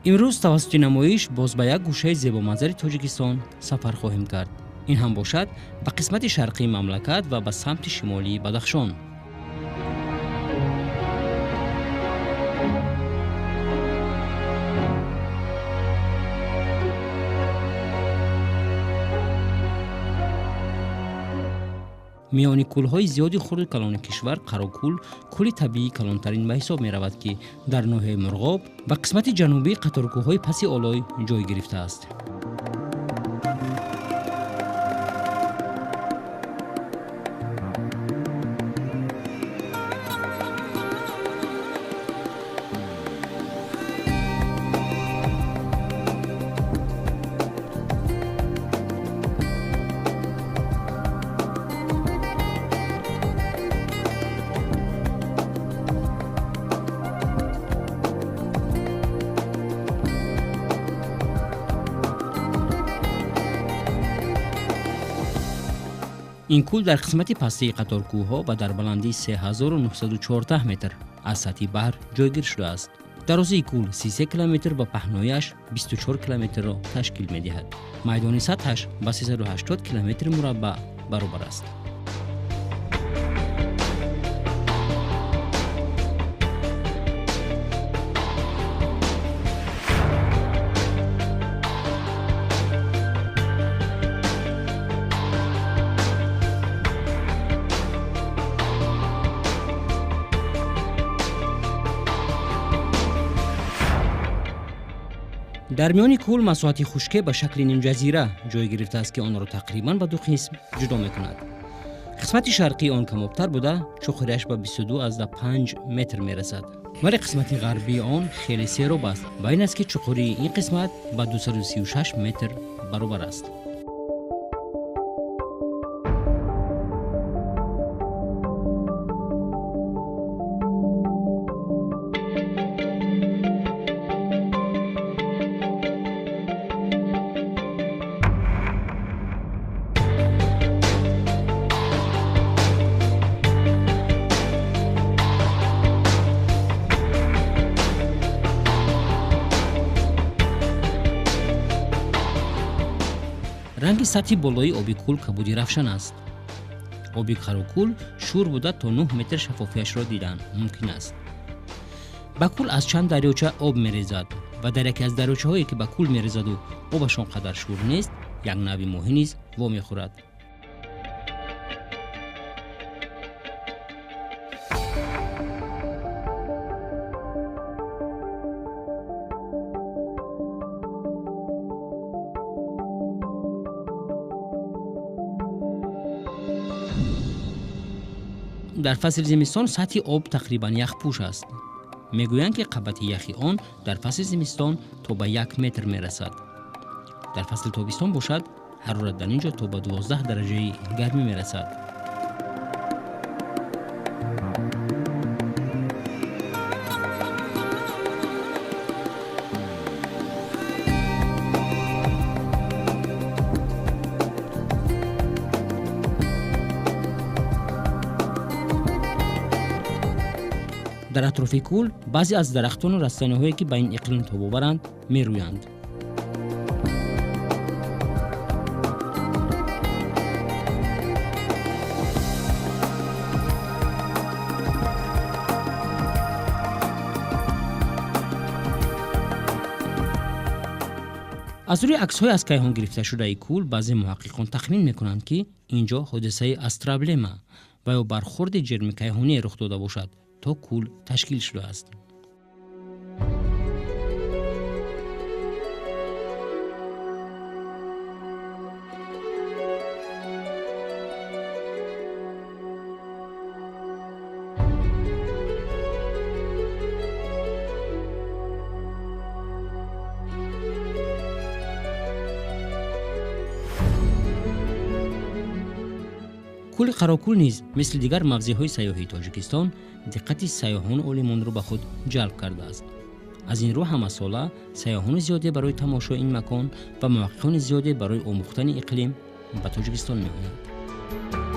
امروز توسط نمایش باز به یک گوشه زیبامنظر تاجیکستان سفر خواهیم کرد. این هم باشد به قسمت شرقی مملکت و به سمت شمالی بدخشان. میانی کول‌های زیادی خرد کلان کشور قراکول کل طبیعی کلانترین به حساب می رود که در ناحیه مرغاب و قسمت جنوبی قطارکوه‌های پس آلای جای گرفته است. این کول در قسمت پستی قطارکوه‌ها و در بلندی 3914 متر از سطح بحر جایگیر شده است. درازی کول 33 کیلومتر و پهنایش 24 کیلومتر را تشکیل می‌دهد. میدان سطحش به 380 کیلومتر مربع برابر است. در میان کول مساحت خشکی به شکل نیم جزیره جای گرفته است که آن را تقریباً به دو قسم جدا می‌کند. قسمت شرقی آن کم‌آب‌تر بوده، چوخریش به 22.5 متر می‌رسد. ولی قسمت غربی آن خیلی سیراب است و این است که چوخوری این قسمت به 236 متر برابر است. رنگ سطح بالای آبی کول کبودی رفشن است. آبی قراکول شور بوده تا 9 متر شفافیش را دیدن ممکن است. به کول از چند دریاچه آب می‌ریزد و در یکی از دریاچه‌هایی که به کول می‌ریزد و آبشان قدر شور نیست، یک نوع ماهی نیز وا می‌خورد. در فصل زمستان سطح آب تقریباً یخپوش است. میگویند که قبط یخی آن در فصل زمستان تا به 1 متر میرسد. در فصل تابستان باشد حرارت در اینجا تا به 12 درجه گرمی میرسد. در اطراف کول بعضی از درختان و رستنی‌هایی که به این اقلیم تاب آورند میرویند. از روی عکس‌های از کیهان گرفته شده ای کول بعضی محققان تخمین میکنند که اینجا حادثه استرابلما و یا برخورد جرم کیهانی رخ داده باشد تا کول تشکیل شده است. کول قراکول نیز مثل دیگر موضع‌های سیاحی تاجیکستان دقت سیاحان عالمان را به خود جلب کرده است. از این رو همه ساله سیاحان زیادی برای تماشای این مکان و محققان زیادی برای آموختن اقلیم به تاجیکستان می‌آیند.